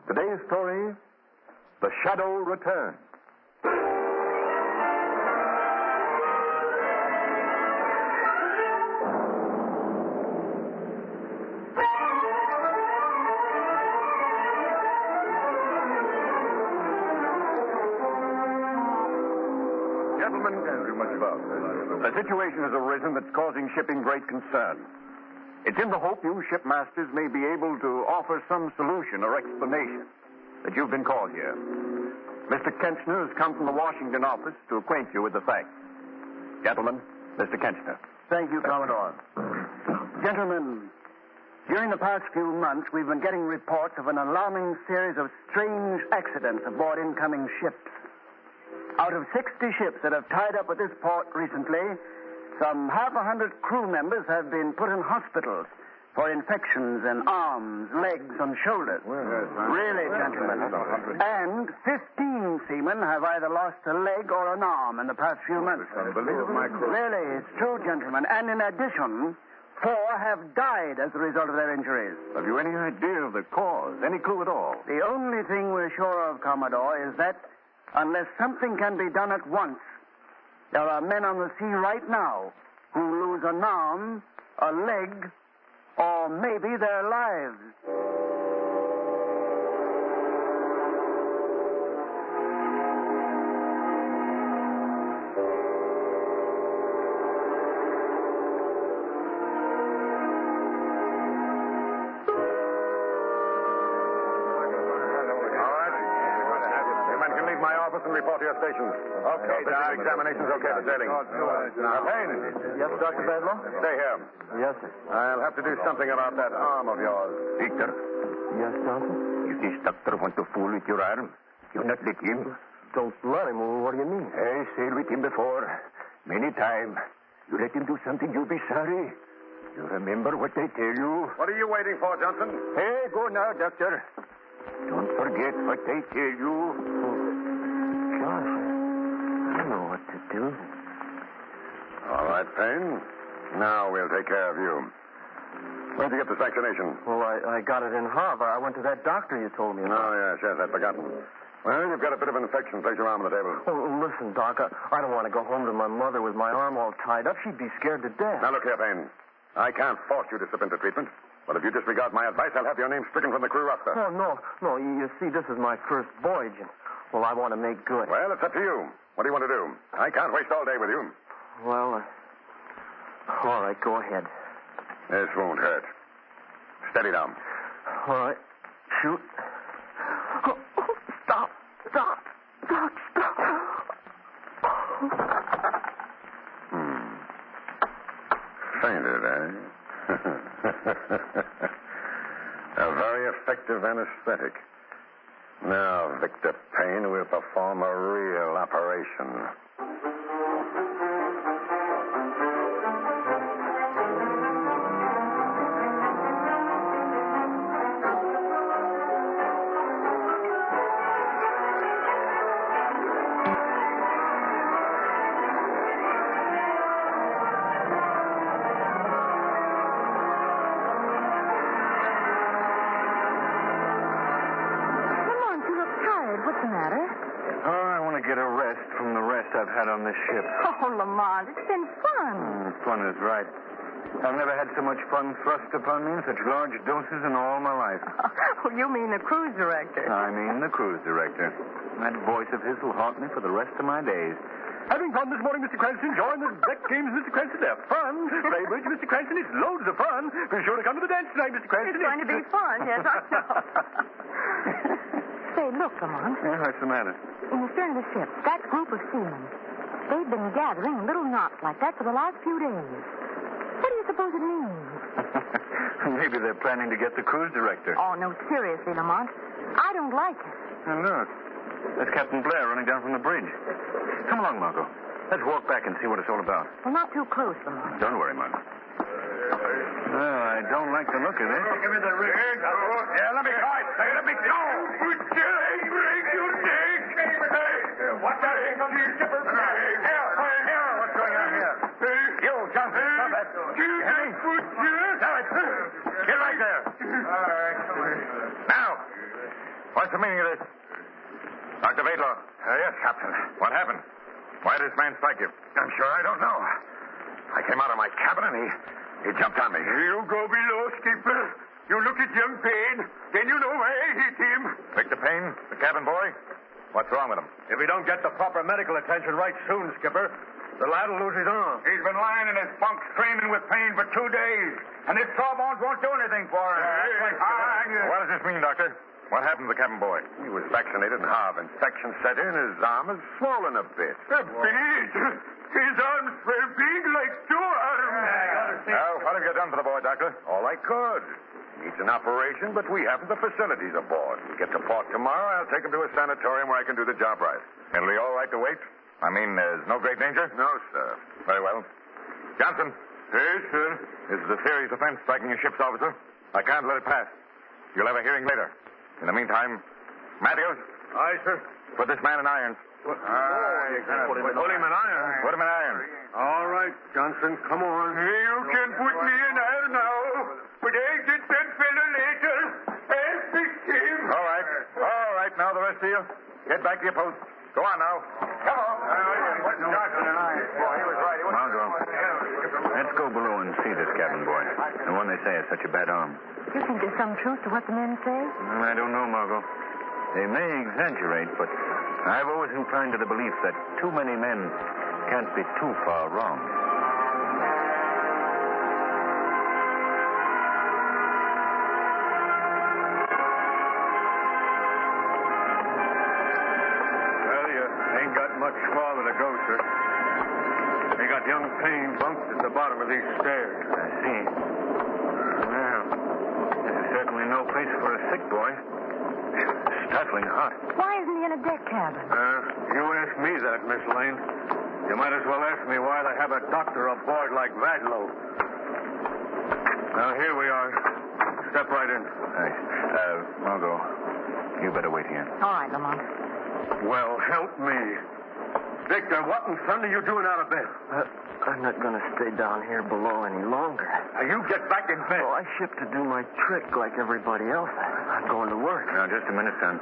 Today's story, The Shadow Returns. Gentlemen, a situation has arisen that's causing shipping great concern. It's in the hope you shipmasters may be able to offer some solution or explanation that you've been called here. Mr. Kenchner has come from the Washington office to acquaint you with the facts. Gentlemen, Mr. Kenchner. Thank you, Commodore. Gentlemen, during the past few months, we've been getting reports of an alarming series of strange accidents aboard incoming ships. Out of 60 ships that have tied up at this port recently, some 100 crew members have been put in hospitals for infections in arms, legs, and shoulders. Really, gentlemen. And 15 seamen have either lost a leg or an arm in the past few months. Really, it's true, gentlemen. And in addition, 4 have died as a result of their injuries. Have you any idea of the cause? Any clue at all? The only thing we're sure of, Commodore, is that unless something can be done at once, there are men on the sea right now who lose an arm, a leg, or maybe their lives. And report to your stations. Okay, Doc. Examination's okay for sailing. Payne. Yes, Dr. Bedlow? Stay here. Yes, sir. I'll have to do something about that arm of yours. Victor, Yes, Doctor? if this doctor want to fool with your arm, you not let him. Don't let him. What do you mean? I sailed with him before. Many times. You let him do something, you'll be sorry. You remember what I tell you? What are you waiting for, Johnson? Hey, go now, doctor. Don't forget what I tell you. Gosh, I don't know what to do. All right, Payne. Now we'll take care of you. Where'd you get this vaccination? Well, I got it in Harvard. I went to that doctor you told me about. Oh, yes, I'd forgotten. Well, you've got a bit of an infection. Place your arm on the table. Oh, listen, Doc, I don't want to go home to my mother with my arm all tied up. She'd be scared to death. Now, look here, Payne. I can't force you to slip into treatment. But if you disregard my advice, I'll have your name stricken from the crew roster. Oh, no. You see, this is my first voyage, and, well, I want to make good. Well, it's up to you. What do you want to do? I can't waste all day with you. Well, all right, go ahead. This won't hurt. Steady down. All right. Shoot. Oh, stop. Doc, stop. Fainted, eh? A very effective anesthetic. Now, Victor Payne will perform a real operation. I've had on this ship. Oh, Lamont, it's been fun. Fun is right. I've never had so much fun thrust upon me in such large doses in all my life. Oh, you mean the cruise director? I mean the cruise director. That voice of his will haunt me for the rest of my days. Having fun this morning, Mr. Cranston. Join the deck games, Mr. Cranston. They're fun. Play bridge, Mr. Cranston. It's loads of fun. Be sure to come to the dance tonight, Mr. Cranston. It's going to be fun, yes, I know. Say, look, Lamont. Yeah, what's the matter? In the stern of the ship, that group of seamen, they've been gathering in little knots like that for the last few days. What do you suppose it means? Maybe they're planning to get the cruise director. Oh, no, seriously, Lamont. I don't like it. And look, there's Captain Blair running down from the bridge. Come along, Margot. Let's walk back and see what it's all about. Well, not too close, Lamont. Don't worry, Margot. Well, I don't like the look of it. Give me the rig. Yeah, let me go. Let me go. What's that? Here, what's going on here? You, Johnson, stop that. What's the meaning of this? Dr. Vadelaw. Yes, Captain. What happened? Why did this man strike you? I'm sure I don't know. I came out of my cabin and he jumped on me. You go below, skipper. You look at young Payne. Then you know why I hit him. Victor Payne, the cabin boy? What's wrong with him? If we don't get the proper medical attention right soon, skipper, the lad will lose his arm. He's been lying in his bunk screaming with pain for 2 days. And his sawbones won't do anything for him. What does this mean, Doctor? What happened to the cabin boy? He was vaccinated and half infection set in. His arm is swollen a bit. Big? His arms were big like 2 arms. Well, what have you done for the boy, Doctor? All I could. Needs an operation, but we haven't the facilities aboard. We get to port tomorrow. I'll take him to a sanatorium where I can do the job right. It'll be all right to wait? I mean, there's no great danger? No, sir. Very well. Johnson. Yes, sir. This is a serious offense, striking a ship's officer. I can't let it pass. You'll have a hearing later. In the meantime, Matthews. Aye, sir. Put this man in irons. Put him in irons. Put him in irons. All right, Johnson, come on. You can put me in iron now, but I'll get that fellow later. I'll fix him. All right. All right, now the rest of you. Get back to your posts. Go on now. Come on. Johnson and I. Boy, he was right. Margot, let's go below and see this cabin boy. The one they say has such a bad arm. You think there's some truth to what the men say? I don't know, Margot. They may exaggerate, but I've always inclined to the belief that too many men can't be too far wrong. Well, you ain't got much farther to go, sir. They got young Payne bunked at the bottom of these stairs. I see. Well, this is certainly no place for a sick boy. Stifling hot. Why isn't he in a deck cabin? You ask me that, Miss Lane. You might as well ask me why they have a doctor aboard like Vadlow. Now, here we are. Step right in. Thanks. Margot, you better wait here. All right, Lamont. Well, help me. Victor, what in thunder are you doing out of bed? I'm not going to stay down here below any longer. Now, you get back in bed. Oh, I shipped to do my trick like everybody else. I'm going to work. Now, just a minute, son.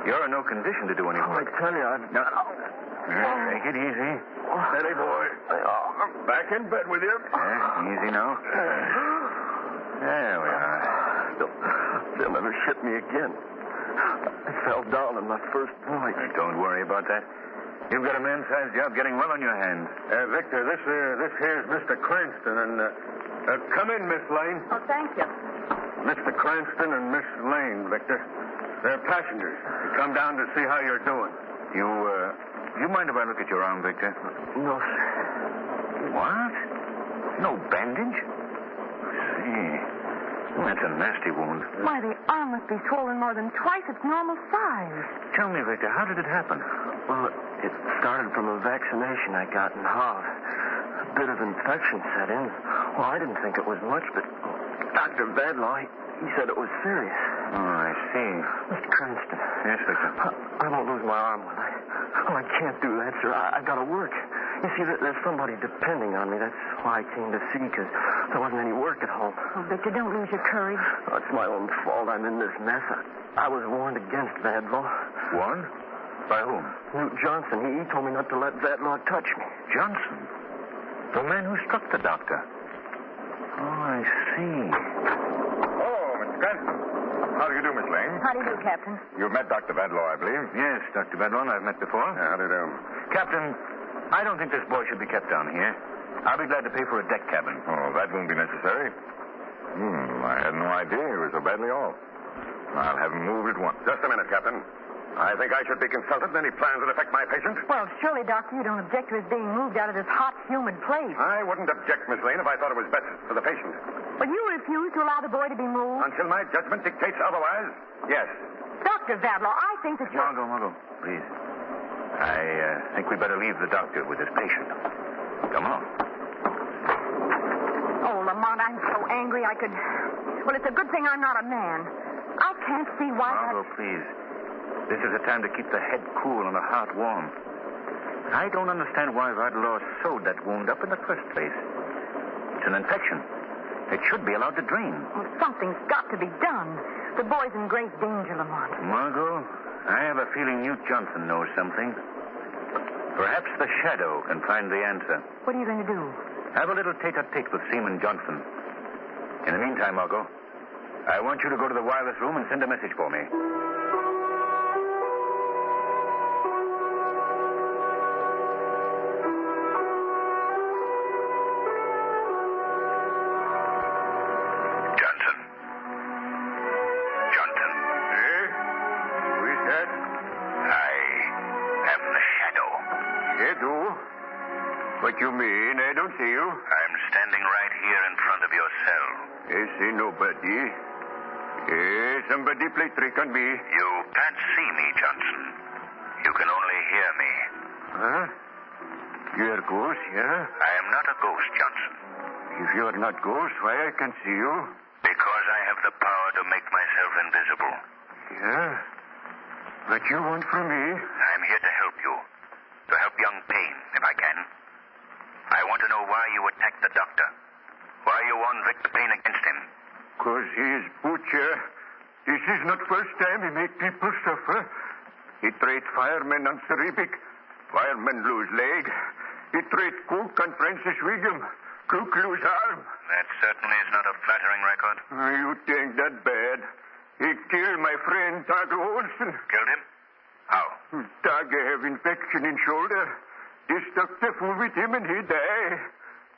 You're in no condition to do any Oh, I work. tell you, I've... Take it easy. Steady, boy. Back in bed with you. Easy now. There we are. They'll never ship me again. I fell down in my first voyage. Don't worry about that. You've got a man-sized job getting well on your hands. Victor, this here's Mr. Cranston, and come in, Miss Lane. Oh, thank you. Mr. Cranston and Miss Lane, Victor. They're passengers. They come down to see how you're doing. You mind if I look at your arm, Victor? No, sir. What? No bandage? See. Well, that's a nasty wound. Why, the arm must be swollen more than twice its normal size. Tell me, Victor, how did it happen? Well, it started from a vaccination I got in Hov. A bit of infection set in. Well, I didn't think it was much, but Dr. Vadlaw, he said it was serious. Oh, I see. Mr. Cranston. Yes, Victor. I won't lose my arm, will I? Oh, I can't do that, sir. I've got to work. You see, there's somebody depending on me. That's why I came to see, because there wasn't any work at home. Oh, Victor, don't lose your courage. Oh, it's my own fault I'm in this mess. I was warned against Vadlaw. Warned? By whom? Newt Johnson. He told me not to let Vadlaw touch me. Johnson? The man who struck the doctor? Oh, I see. Oh, Mr. Cranston. How do you do, Miss Lane? How do you do, Captain? You've met Dr. Vadlaw, I believe. Yes, Dr. Bedlon, I've met before. How do you do? Captain, I don't think this boy should be kept down here. I'll be glad to pay for a deck cabin. Oh, that won't be necessary. I had no idea he was so badly off. I'll have him moved at once. Just a minute, Captain. I think I should be consulted in any plans that affect my patient. Well, surely, Doctor, you don't object to his being moved out of this hot, humid place. I wouldn't object, Miss Lane, if I thought it was best for the patient. But you refuse to allow the boy to be moved? Until my judgment dictates otherwise, yes. Dr. Vadlaw, I think that you're... Margot, please. I think we better leave the doctor with his patient. Come on. Oh, Lamont, I'm so angry I could... Well, it's a good thing I'm not a man. I can't see why Margot, please. This is a time to keep the head cool and the heart warm. I don't understand why Vadlaw sewed that wound up in the first place. It's an infection. It should be allowed to drain. Well, something's got to be done. The boy's in great danger, Lamont. Margot, I have a feeling Newt Johnson knows something. Perhaps the Shadow can find the answer. What are you going to do? Have a little tete-a-tete with Seaman Johnson. In the meantime, Margot, I want you to go to the wireless room and send a message for me. What you mean? I don't see you. I'm standing right here in front of your cell. I see nobody. Somebody play trick on me. You can't see me, Johnson. You can only hear me. Huh? You're a ghost, yeah? I am not a ghost, Johnson. If you're not ghost, why I can see you? Because I have the power to make myself invisible. Yeah? What you want from me? I'm here to help you. To help young Payne, if I can. I want to know why you attacked the doctor. Why you warned Victor Payne against him. 'Cause he is butcher. This is not first time he make people suffer. He trade firemen on Cerebic. Firemen lose leg. He trade Cook on Francis Wiggum. Cook lose arm. That certainly is not a flattering record. You think that bad? He killed my friend Tage Olsen. Killed him? How? Tage have infection in shoulder. This doctor fool with him and he die.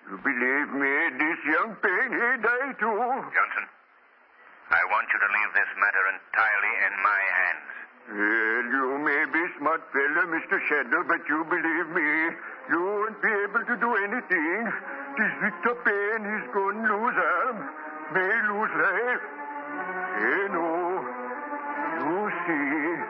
You believe me, this young Payne, he die too. Johnson, I want you to leave this matter entirely in my hands. Well, you may be smart fella, Mr. Shadow, but you believe me, you won't be able to do anything. This Victor Payne is going to lose arm, may lose life. Hey, no. You see.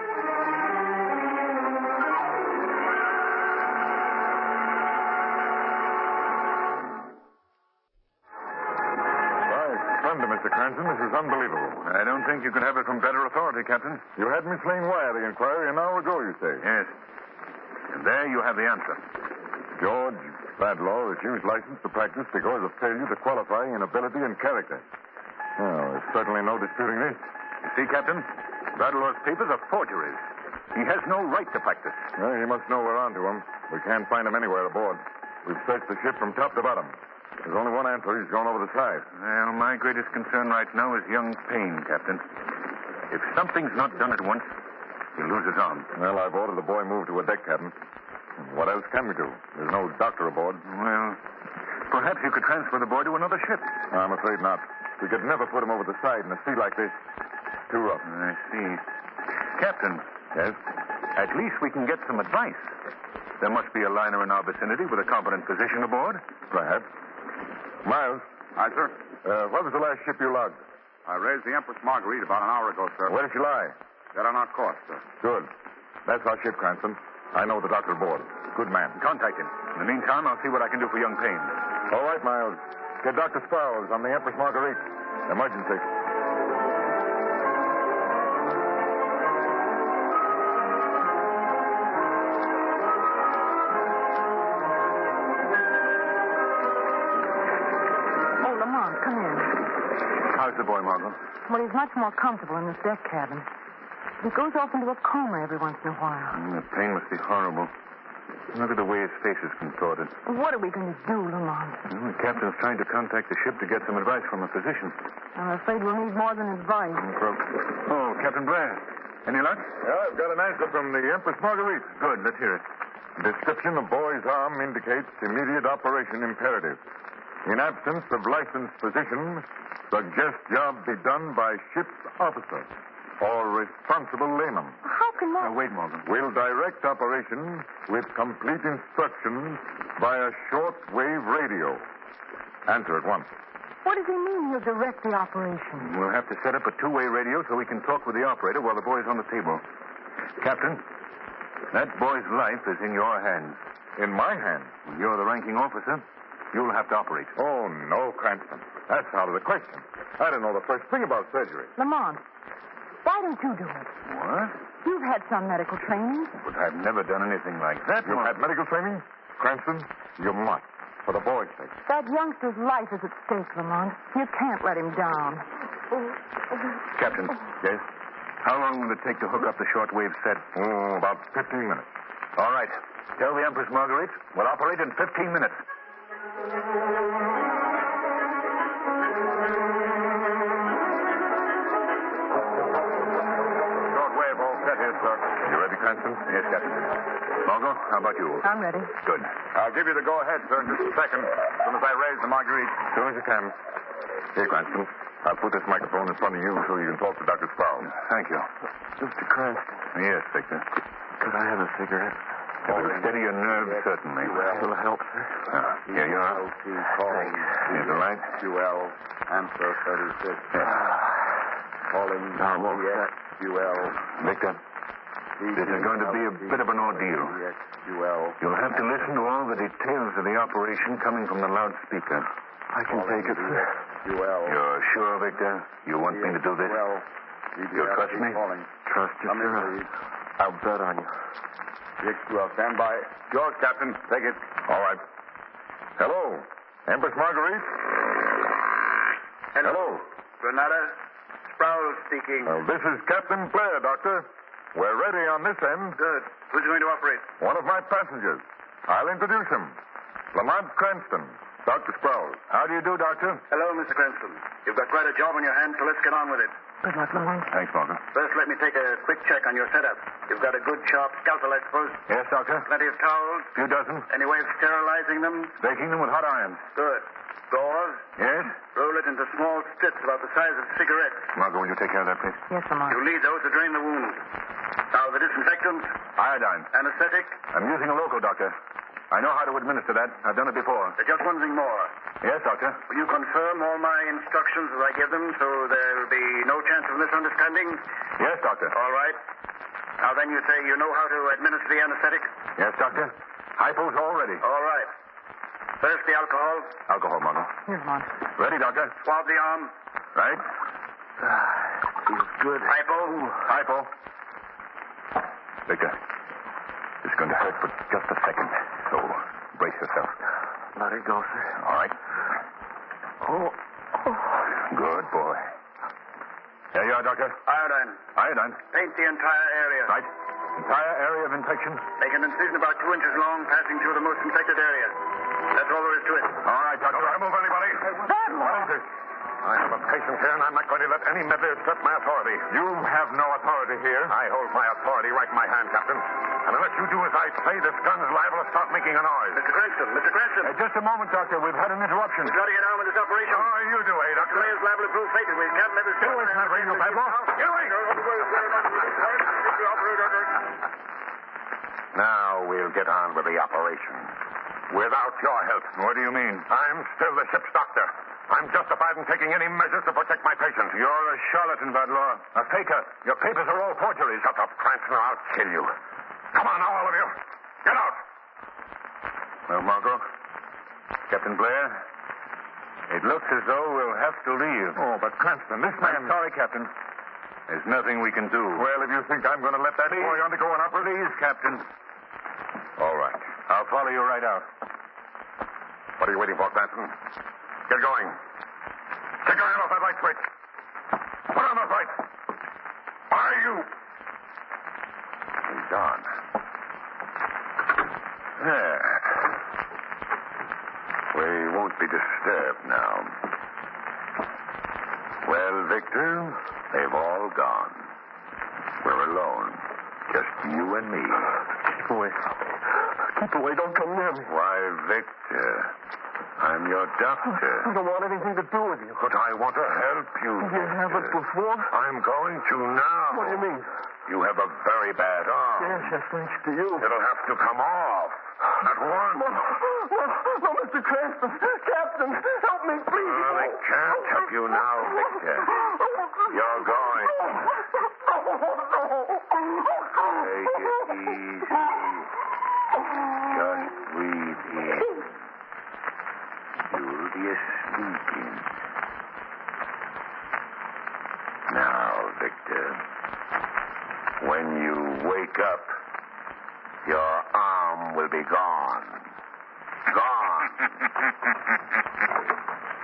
Mr. Cranston, this is unbelievable. I don't think you could have it from better authority, Captain. You had Miss Lane wire the inquiry an hour ago, you say? Yes. And there you have the answer. George Badlaw refused license to practice because of failure to qualify in ability and character. Well, there's certainly no disputing this. You see, Captain, Badlaw's papers are forgeries. He has no right to practice. Well, he must know we're on to him. We can't find him anywhere aboard. We've searched the ship from top to bottom. There's only one answer. He's gone over the side. Well, my greatest concern right now is young Payne, Captain. If something's not done at once, he'll lose his arm. Well, I've ordered the boy moved to a deck cabin. What else can we do? There's no doctor aboard. Well, perhaps you could transfer the boy to another ship. I'm afraid not. We could never put him over the side in a sea like this. Too rough. I see. Captain. Yes? At least we can get some advice. There must be a liner in our vicinity with a competent physician aboard. Perhaps. Miles. Aye, sir. What was the last ship you logged? I raised the Empress Marguerite about an hour ago, sir. Where did she lie? Dead on our course, sir. Good. That's our ship, Cranston. I know the doctor aboard. Good man. Contact him. In the meantime, I'll see what I can do for young Payne. All right, Miles. Get Dr. Sparrows on the Empress Marguerite. Emergency. Come in. How's the boy, Margot? Well, he's much more comfortable in this deck cabin. He goes off into a coma every once in a while. The pain must be horrible. Look at the way his face is contorted. What are we going to do, Lamont? Well, the captain's trying to contact the ship to get some advice from a physician. I'm afraid we'll need more than advice. Oh, Captain Blair. Any luck? Yeah, I've got an answer from the Empress Marguerite. Good, let's hear it. Description of boy's arm indicates immediate operation imperative. In absence of licensed physician, suggest job be done by ship's officer or responsible layman. How can that... Wait, Morgan. Will direct operation with complete instructions via short-wave radio. Answer at once. What does he mean he'll direct the operation? We'll have to set up a two-way radio so we can talk with the operator while the boy's on the table. Captain, that boy's life is in your hands. In my hands? You're the ranking officer. You'll have to operate. Oh, no, Cranston. That's out of the question. I don't know the first thing about surgery. Lamont, why don't you do it? What? You've had some medical training. But I've never done anything like that. You've had medical training? Cranston, you must. For the boy's sake. That youngster's life is at stake, Lamont. You can't let him down. Captain. Yes? How long will it take to hook up the shortwave set? Oh, about 15 minutes. All right. Tell the Empress Marguerite we'll operate in 15 minutes. Shortwave all set here, sir. You ready, Cranston? Yes, Captain. Margot, how about you? I'm ready. Good. I'll give you the go-ahead, sir, in just a second. As soon as I raise the Marguerite. As soon as you can. Here, Cranston. I'll put this microphone in front of you so you can talk to Dr. Sproul. Thank you. Mr. Cranston, Yes, Victor. could I have a cigarette? If it'll steady your nerves, certainly. It'll help, sir. Here you are. Here's the light. QL, answer 36. Calling I'm all set. QL. Victor, this is going to be a bit of an ordeal. QL. You'll have to listen to all the details of the operation coming from the loudspeaker. I can take it, sir. QL. You're sure, Victor? You want me to do this? QL. You trust me? Calling. Trust you, Come in, sir. please. I'll bet on you. QL, stand by. Yours, Captain. Take it. All right. Hello. Empress Marguerite? Hello. Granada. Sproul speaking. This is Captain Blair, Doctor. We're ready on this end. Good. Who's going to operate? One of my passengers. I'll introduce him. Lamont Cranston. Dr. Sproul. How do you do, Doctor? Hello, Mr. Cranston. You've got quite a job on your hands, so let's get on with it. Good luck, Lamont. Thanks, Margot. First, let me take a quick check on your setup. You've got a good, sharp scalpel, I suppose. Yes, Doctor? Plenty of towels. Few dozen. Any way of sterilizing them? Baking them with hot irons. Good. Gauze. Yes? Roll it into small strips about the size of cigarettes. Margot, will you take care of that, please? Yes, Lamont. You need those to drain the wound. Now, the disinfectant, Iodine. anesthetic. I'm using a local, Doctor. I know how to administer that. I've done it before. Just one thing more. Yes, Doctor? Will you confirm all my instructions as I give them so there'll be no chance of misunderstanding? Yes, Doctor. All right. Now, then you say you know how to administer the anesthetic? Yes, Doctor? Hypo's all ready. All right. First, the alcohol. Alcohol, Margot. Here's Lamont. Ready, Doctor? Swab the arm. Right? Feels good. Hypo. Hypo. Victor, it's going to hurt for just a second. So, brace yourself. Let it go, sir. All right? Oh. Good boy. There you are, Doctor. Iodine. Iodine. Paint the entire area. Right. Entire area of infection. Make an incision about 2 inches long, passing through the most infected area. That's all there is to it. All right, Doctor. Don't move anybody. What is it? I have a patient here, and I'm not going to let any meddler usurp my authority. You have no authority here. I hold my authority right in my hand, Captain. And unless you do as I say, this gun's liable to start making a noise. Mr. Cranston. Mr. Cranston. Just a moment, Doctor. We've had an interruption. We've got to get on with this operation. Oh, you do, eh, Doctor? Players liable to prove fatal. We can't let this Get away from that radio, Pablo. Get away. Now we'll get on with the operation. Without your help. What do you mean? I'm still the ship's doctor. I'm justified in taking any measures to protect my patient. You're a charlatan, Vadlaw. A faker. Your papers are all forgeries. Shut up, Cranston, or I'll kill you. Come on now, all of you. Get out. Well, Margot? Captain Blair? It looks as though we'll have to leave. Oh, but Cranston, this man... I'm sorry, Captain. There's nothing we can do. Well, if you think I'm going to let that boy undergo an operation... Please, Captain. All right. I'll follow you right out. What are you waiting for, Cranston? Get going. Take your hand off that light switch. Put on those lights. Why are you? He's on. There. We won't be disturbed now. Well, Victor, they've all gone. We're alone. Just you and me. Keep away. Keep away. Don't come near me. Why, Victor, I'm your doctor. I don't want anything to do with you. But I want to help you. You haven't before? I'm going to now. What do you mean? You have a very bad arm. Yes, thanks to you. It'll have to come off. At once. No, Mr. Cranston. Captain, help me, please. I can't help you now, Victor. You're going. Take it easy. Just breathe in. You'll be asleep. Now, Victor, when you wake up, your arm will be gone. Gone.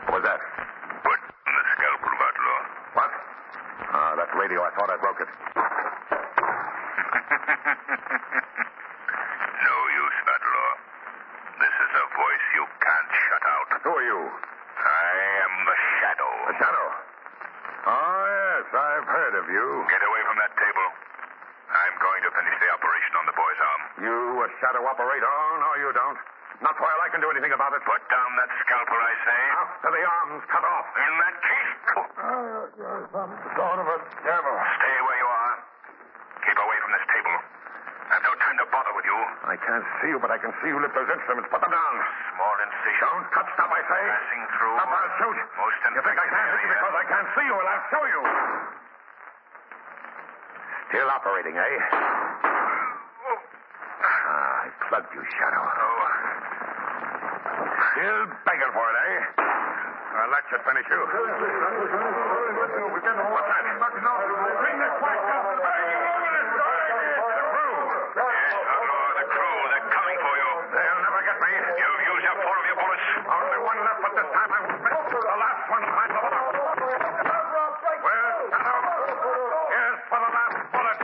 What was that? Put on the scalpel, Butler. radio. I thought I broke it. No use, Badlaw. This is a voice you can't shut out. Who are you? I am the Shadow. The Shadow? Oh, yes, I've heard of you. Get away from that table. I'm going to finish the operation on the boy's arm. You a shadow operator? Oh, no, you don't. Not while I can do anything about it. Put down that scalpel, I say. After the arm's cut off. In that case... You're some sort of a devil. Stay where you are. Keep away from this table. I've no time to bother with you. I can't see you, but I can see you lift those instruments. Put them down. Small incision. Don't touch. Stop, I say. Passing through. Stop, I'll shoot. Most You think I can't hit you because I can't see you? Well, I'll show you. Still operating, eh? I plugged you, Shadow. Still begging for it, eh? Well, that should finish you. What's that? Bring the quack up. The crew. Yes, Outlaw, the crew. They're coming for you. They'll never get me. You've used up 4 of your bullets. Only one left, but this time I won't miss. The last one might blow up. Well, Shadow, here's for the last bullet.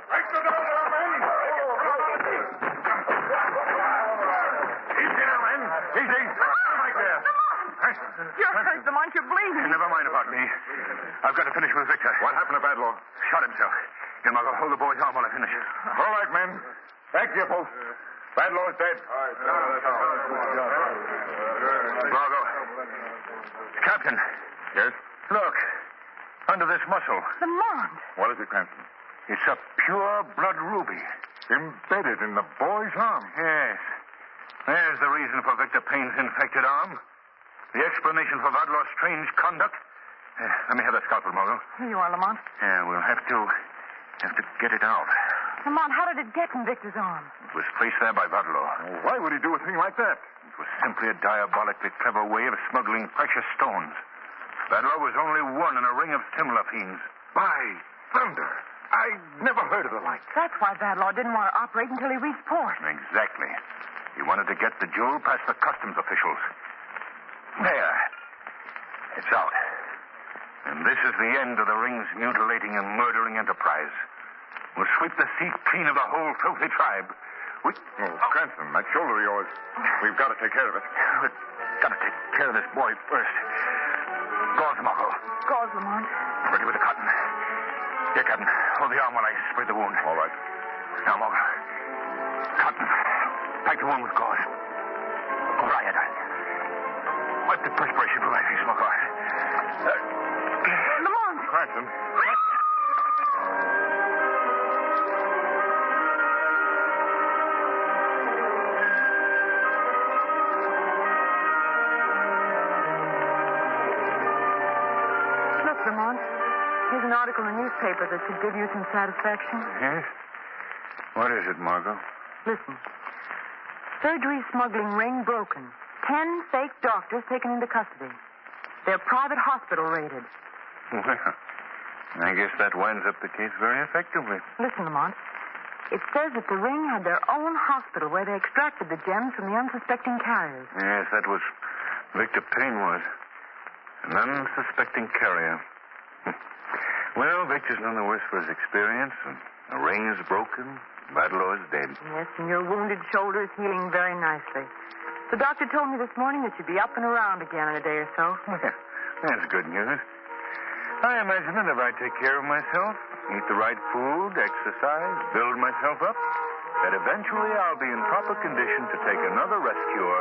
Break the door down, men. Easy now, men. Easy. Right there. You're hurt, Lamont. You're bleeding. Never mind about me. I've got to finish with Victor. What happened to Badlaw? Shot himself. Here, Margot, hold the boy's arm while I finish. All right, men. Thank you, folks. Badlaw's dead. Margot. Captain. Yes? Look. Under this muscle. Lamont. What is it, Cranston? It's a pure blood ruby. Embedded in the boy's arm. Yes. There's the reason for Victor Payne's infected arm. The explanation for Vadlaw's strange conduct. Let me have that scalpel, Margot. Here you are, Lamont. Yeah, we'll have to get it out. Lamont, how did it get in Victor's arm? It was placed there by Vadlaw. Why would he do a thing like that? It was simply a diabolically clever way of smuggling precious stones. Vadlaw was only one in a ring of similar fiends. By thunder. I never heard of the like. That's why Vadlaw didn't want to operate until he reached port. Exactly. He wanted to get the jewel past the customs officials. There. It's out. And this is the end of the ring's mutilating and murdering enterprise. We'll sweep the sea clean of the whole filthy tribe. Cranston, that shoulder of yours. We've got to take care of it. We've got to take care of this boy first. Gauze, Margot. Gauze, Lamont. Ready with the cotton. Here, Captain. Hold the arm while I spray the wound. All right. Now, Margot. Cotton. Pack the wound with gauze. Riot. Wipe the perspiration from my face, Margot. Lamont! Cranston. Look, Lamont. Here's an article in the newspaper that could give you some satisfaction. Yes? What is it, Margot? Listen. Surgery smuggling ring broken. 10 fake doctors taken into custody. Their private hospital raided. Well, I guess that winds up the case very effectively. Listen, Lamont. It says that the ring had their own hospital where they extracted the gems from the unsuspecting carriers. Yes, that was Victor Payne was. An unsuspecting carrier. Well, Victor's none the worse for his experience, and the ring is broken. Badlaw is dead. Yes, and your wounded shoulder is healing very nicely. The doctor told me this morning that you'd be up and around again in a day or so. Well, that's good news. I imagine that if I take care of myself, eat the right food, exercise, build myself up, that eventually I'll be in proper condition to take another rescuer